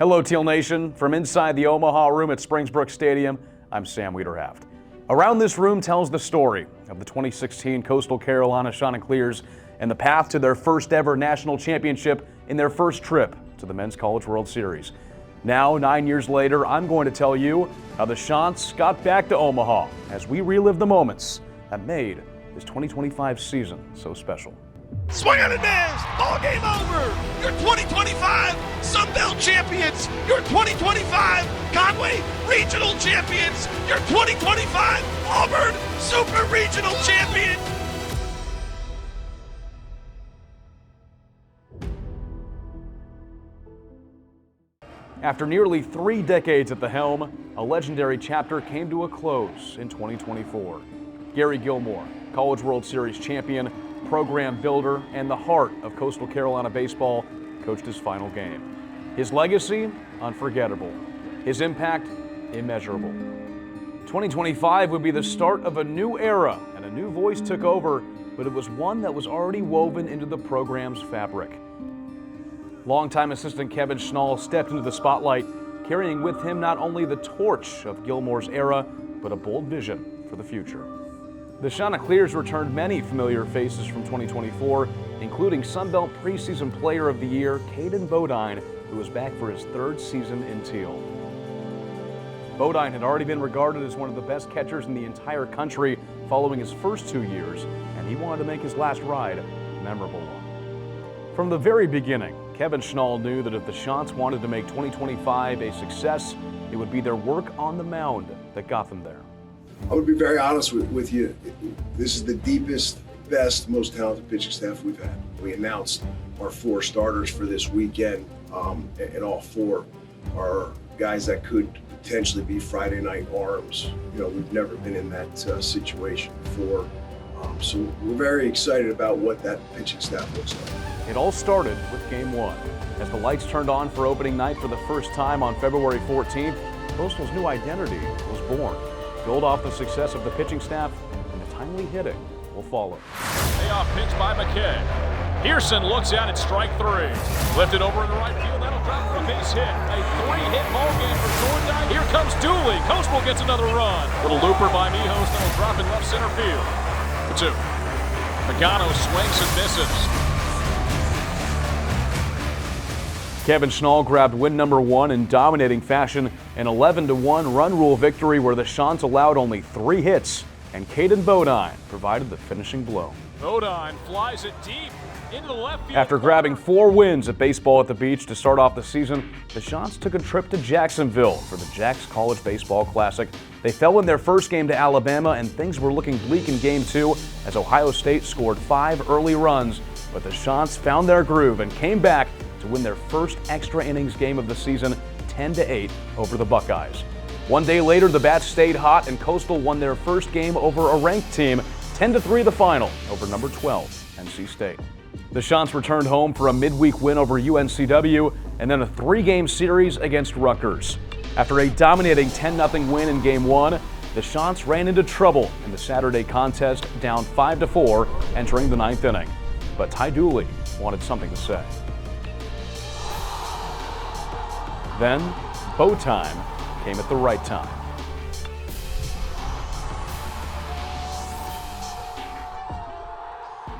Hello, Teal Nation. From inside the Omaha room at Springbrook Stadium, I'm Sam Wiederhaft. Around this room tells the story of the 2016 Coastal Carolina Chanticleers and the path to their first ever national championship in their first trip to the Men's College World Series. Now, 9 years later, I'm going to tell you how the Chants got back to Omaha as we relive the moments that made this 2025 season so special. Swing on and miss! Ball game over! Your 2025 Sun Belt champions! Your 2025 Conway Regional champions! Your 2025 Auburn Super Regional champion! After nearly 3 decades at the helm, a legendary chapter came to a close in 2024. Gary Gilmore, College World Series champion, program builder, and the heart of Coastal Carolina baseball, coached his final game. His legacy, unforgettable. His impact, immeasurable. 2025 would be the start of a new era, and a new voice took over, but it was one that was already woven into the program's fabric. Longtime assistant Kevin Schnall stepped into the spotlight, carrying with him not only the torch of Gilmore's era, but a bold vision for the future. The Chanticleers returned many familiar faces from 2024, including Sun Belt preseason player of the year, Caden Bodine, who was back for his 3rd season in teal. Bodine had already been regarded as one of the best catchers in the entire country following his first 2 years, and he wanted to make his last ride a memorable one. From the very beginning, Kevin Schnall knew that if the Chants wanted to make 2025 a success, it would be their work on the mound that got them there. I would be very honest with you. This is the deepest, best, most talented pitching staff we've had. We announced our 4 starters for this weekend, and all 4 are guys that could potentially be Friday night arms. You know, we've never been in that situation before. So we're very excited about what that pitching staff looks like. It all started with Game 1. As the lights turned on for opening night for the first time on February 14th, Coastal's new identity was born. Build off the success of the pitching staff, and the timely hitting will follow. Payoff pitch by McKay. Pearson looks out at strike 3. Lifted over in the right field. That'll drop for a base hit. A 3-hit ball game for Jordan. Here comes Dooley. Coastal gets another run. Little looper by Mijos. That'll drop in left center field. For 2. Pagano swings and misses. Kevin Schnall grabbed win number 1 in dominating fashion, an 11-1 run rule victory where the Chants allowed only 3 hits, and Caden Bodine provided the finishing blow. Bodine flies it deep into the left field. After grabbing 4 wins at Baseball at the Beach to start off the season, the Chants took a trip to Jacksonville for the Jax College Baseball Classic. They fell in their first game to Alabama, and things were looking bleak in Game 2 as Ohio State scored 5 early runs, but the Chants found their groove and came back to win their first extra innings game of the season, 10-8 over the Buckeyes. 1 day later, the bats stayed hot and Coastal won their first game over a ranked team, 10-3 the final over number 12, NC State. The Chants returned home for a midweek win over UNCW and then a 3-game series against Rutgers. After a dominating 10-0 win in Game 1, the Chants ran into trouble in the Saturday contest, down 5-4 entering the 9th inning. But Ty Dooley wanted something to say. Then, bow time came at the right time.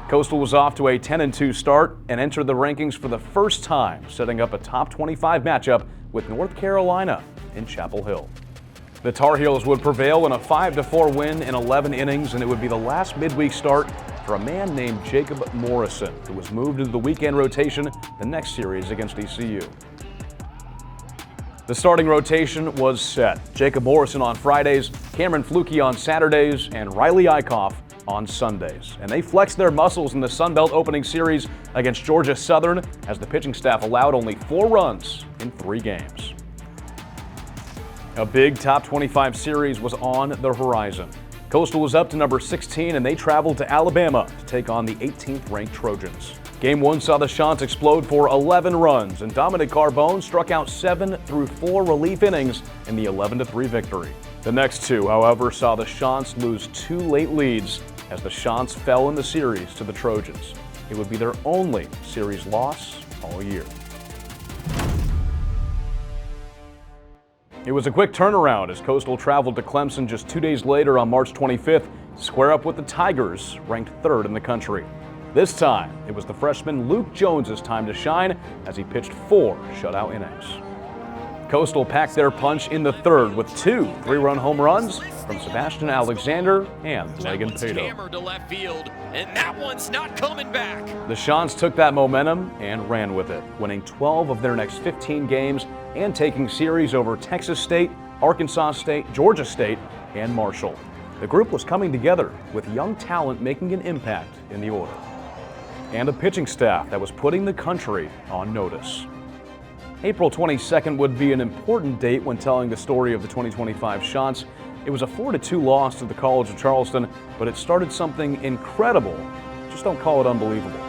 Coastal was off to a 10-2 start and entered the rankings for the first time, setting up a top 25 matchup with North Carolina in Chapel Hill. The Tar Heels would prevail in a 5-4 win in 11 innings, and it would be the last midweek start for a man named Jacob Morrison, who was moved into the weekend rotation the next series against ECU. The starting rotation was set. Jacob Morrison on Fridays, Cameron Fluke on Saturdays, and Riley Eichhoff on Sundays. And they flexed their muscles in the Sun Belt opening series against Georgia Southern as the pitching staff allowed only 4 runs in 3 games. A big top 25 series was on the horizon. Coastal was up to number 16 and they traveled to Alabama to take on the 18th ranked Trojans. Game 1 saw the Chants explode for 11 runs, and Dominic Carbone struck out 7 through 4 relief innings in the 11-3 victory. The next 2, however, saw the Chants lose 2 late leads as the Chants fell in the series to the Trojans. It would be their only series loss all year. It was a quick turnaround as Coastal traveled to Clemson just 2 days later on March 25th to square up with the Tigers, ranked 3rd in the country. This time, it was the freshman Luke Jones' time to shine as he pitched 4 shutout innings. Coastal packed their punch in the 3rd with 2 3-run home runs from Sebastian Alexander and Megan Pato. Hammered to left field, and that one's not coming back. The Shants took that momentum and ran with it, winning 12 of their next 15 games and taking series over Texas State, Arkansas State, Georgia State, and Marshall. The group was coming together with young talent making an impact in the order. And a pitching staff that was putting the country on notice. April 22nd would be an important date when telling the story of the 2025 Shants. It was a 4-2 loss to the College of Charleston, but it started something incredible. Just don't call it unbelievable.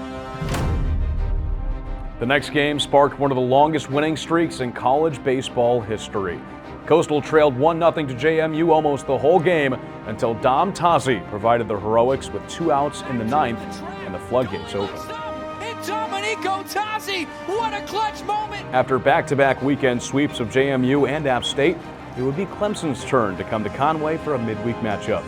The next game sparked one of the longest winning streaks in college baseball history. Coastal trailed 1-0 to JMU almost the whole game until Dom Tazi provided the heroics with 2 outs in the 9th and the floodgates opened. Dominico Tazi, what a clutch moment! After back-to-back weekend sweeps of JMU and App State, it would be Clemson's turn to come to Conway for a midweek matchup.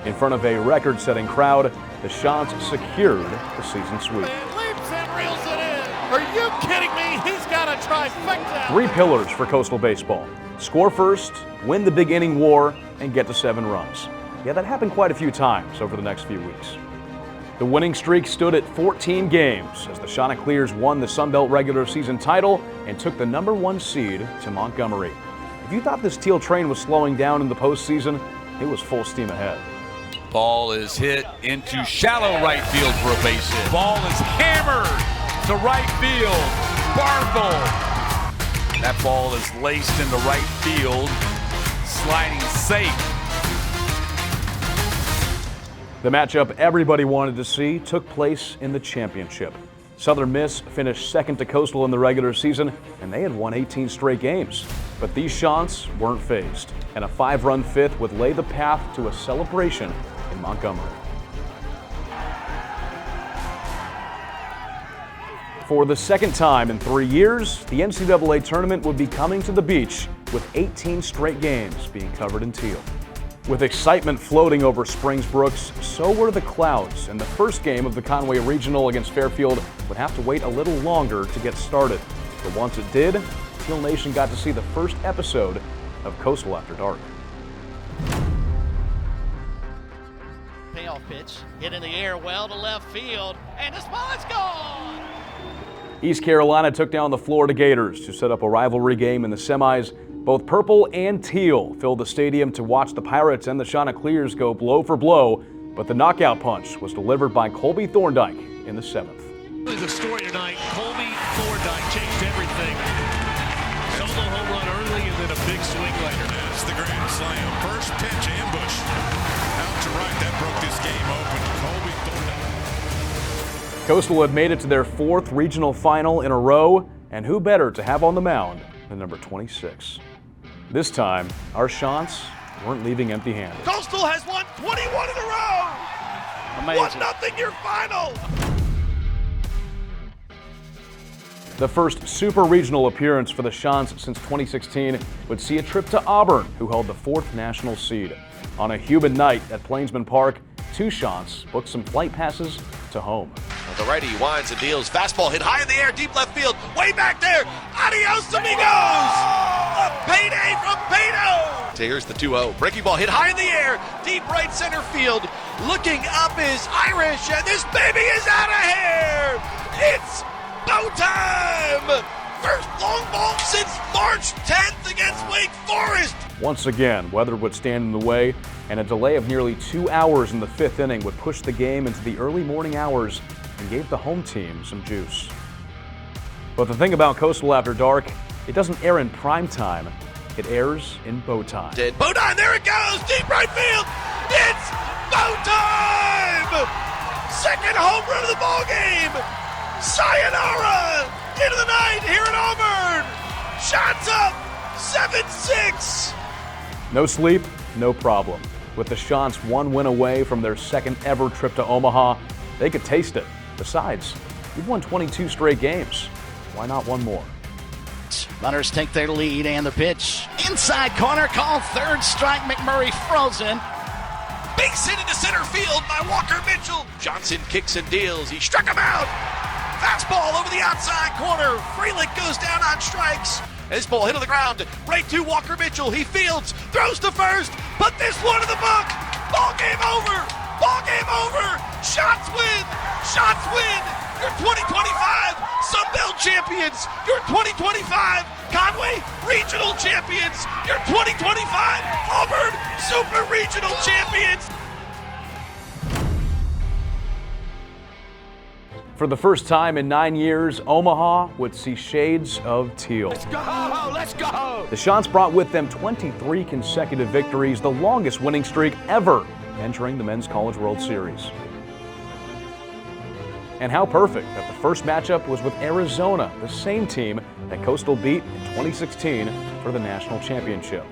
In front of a record-setting crowd, the Shants secured the season sweep. And leaps and reels it in. Are you kidding me? He's got a trifecta. 3 pillars for Coastal baseball: score first, win the big inning war, and get to 7 runs. Yeah, that happened quite a few times over the next few weeks. The winning streak stood at 14 games as the Chanticleers won the Sun Belt regular season title and took the #1 seed to Montgomery. If you thought this Teal train was slowing down in the postseason, it was full steam ahead. Ball is hit into shallow right field for a base hit. Ball is hammered to right field. Barthel. That ball is laced into right field, sliding safe. The matchup everybody wanted to see took place in the championship. Southern Miss finished second to Coastal in the regular season, and they had won 18 straight games. But these Shants weren't fazed, and a 5-run fifth would lay the path to a celebration in Montgomery. For the second time in 3 years, the NCAA tournament would be coming to the beach with 18 straight games being covered in teal. With excitement floating over Springs Brooks, so were the clouds, and the first game of the Conway Regional against Fairfield would have to wait a little longer to get started. But once it did, Teal Nation got to see the first episode of Coastal After Dark. Payoff pitch, hit in the air well to left field, and this ball is gone! East Carolina took down the Florida Gators to set up a rivalry game in the semis. Both purple and teal filled the stadium to watch the Pirates and the Chanticleers go blow for blow, but the knockout punch was delivered by Colby Thorndike in the 7th. The story tonight, Colby Thorndike changed everything. Solo home run early and then a big swing later. That's the grand slam. First pitch ambush. Out to right. That broke this game open. Colby Thorndike. Coastal had made it to their 4th regional final in a row, and who better to have on the mound than number 26. This time, our Shants weren't leaving empty-handed. Coastal has won 21 in a row. Amazing. 1-0 your final. The first super regional appearance for the Shants since 2016 would see a trip to Auburn, who held the 4th national seed. On a humid night at Plainsman Park, 2 Shants booked some flight passes to home. The righty winds and deals. Fastball hit high in the air, deep left field. Way back there. Adios, amigos. A payday from Pato. Here's the 2-0. Breaking ball hit high in the air, deep right center field. Looking up is Irish, and this baby is out of here. It's go time. First long ball since March 10th against Wake Forest. Once again, weather would stand in the way, and a delay of nearly 2 hours in the 5th inning would push the game into the early morning hours and gave the home team some juice. But the thing about Coastal After Dark, it doesn't air in prime time, it airs in bow time. Bow time, there it goes, deep right field. It's bow time. Second home run of the ball game. Sayonara into the night here in Auburn. Shots up, 7-6. No sleep, no problem. With the Shants 1 win away from their 2nd ever trip to Omaha, they could taste it. Besides, you've won 22 straight games. Why not one more? Runners take their lead and the pitch. Inside corner, called third strike. McMurray frozen. Base hit into center field by Walker Mitchell. Johnson kicks and deals. He struck him out. Fastball over the outside corner. Frelick goes down on strikes. His ball hit on the ground. Right to Walker Mitchell. He fields, throws to first. Put this one in the book. Ball game over. Ball game over. Shots win. Shots win. Your 2025 Sun Belt champions. Your 2025 Conway Regional champions. Your 2025 Auburn Super Regional champions. For the first time in 9 years, Omaha would see shades of teal. Let's go! Let's go! The Chants brought with them 23 consecutive victories, the longest winning streak ever entering the Men's College World Series. And how perfect that the first matchup was with Arizona, the same team that Coastal beat in 2016 for the national championship.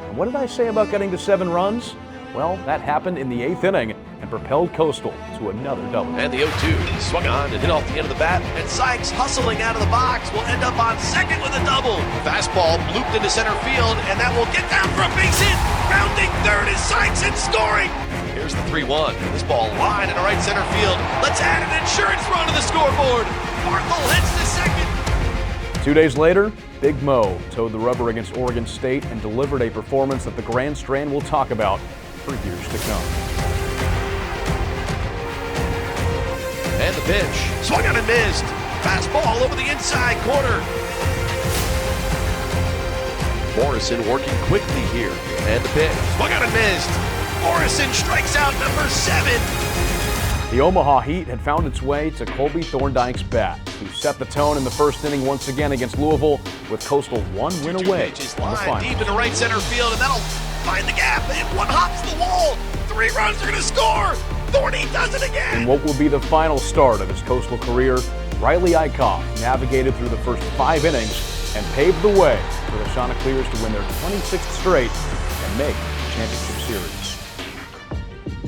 And what did I say about getting to 7 runs? Well, that happened in the 8th inning and propelled Coastal to another double. And the 0-2 swung on and hit off the end of the bat. And Sykes, hustling out of the box, will end up on second with a double. Fastball looped into center field, and that will get down for a base hit. Rounding third is Sykes and scoring. Here's the 3-1. This ball line into right center field. Let's add an insurance run to the scoreboard. Barthel hits to second. 2 days later, Big Mo towed the rubber against Oregon State and delivered a performance that the Grand Strand will talk about for years to come. And the pitch. Swung on and missed. Fastball over the inside corner. Morrison working quickly here. And the pitch. Swung on and missed. Morrison strikes out number 7. The Omaha Heat had found its way to Colby Thorndyke's bat, who set the tone in the first inning once again against Louisville, with Coastal 1 win away from the finals. Deep into right center field, and that'll find the gap, and one hops the wall. 3 runs are going to score. Thorny does it again. In what will be the final start of his Coastal career, Riley Eichhoff navigated through the first 5 innings and paved the way for the Chanticleers to win their 26th straight and make the championship series.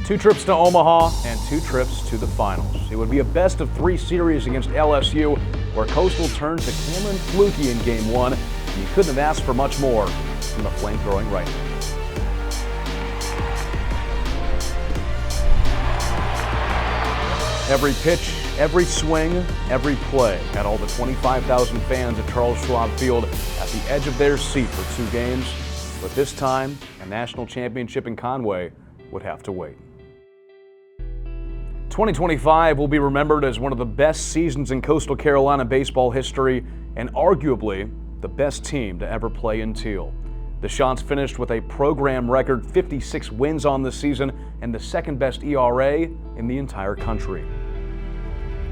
2 trips to Omaha and 2 trips to the finals. It would be a best-of-3 series against LSU, where Coastal turned to Cameron Flukie in Game 1, and you couldn't have asked for much more from the flame-throwing right. Every pitch, every swing, every play had all the 25,000 fans at Charles Schwab Field at the edge of their seat for 2 games, but this time, a national championship in Conway would have to wait. 2025 will be remembered as one of the best seasons in Coastal Carolina baseball history and arguably the best team to ever play in teal. The Chants finished with a program record 56 wins on the season and the second best ERA in the entire country.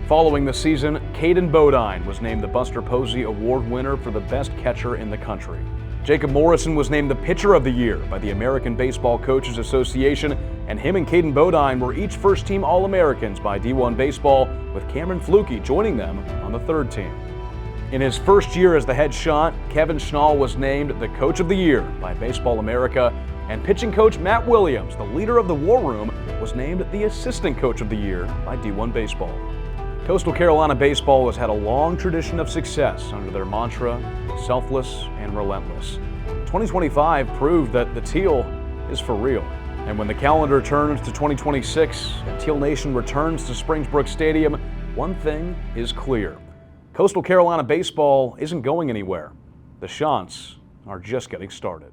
Following the season, Caden Bodine was named the Buster Posey Award winner for the best catcher in the country. Jacob Morrison was named the Pitcher of the Year by the American Baseball Coaches Association, and him and Caden Bodine were each first-team All-Americans by D1 Baseball, with Cameron Flukie joining them on the 3rd team. In his first year as the head shot, Kevin Schnall was named the Coach of the Year by Baseball America, and pitching coach Matt Williams, the leader of the War Room, was named the Assistant Coach of the Year by D1 Baseball. Coastal Carolina baseball has had a long tradition of success under their mantra, selfless and relentless. 2025 proved that the Teal is for real. And when the calendar turns to 2026 and Teal Nation returns to Springbrook Stadium, one thing is clear. Coastal Carolina baseball isn't going anywhere. The Chants are just getting started.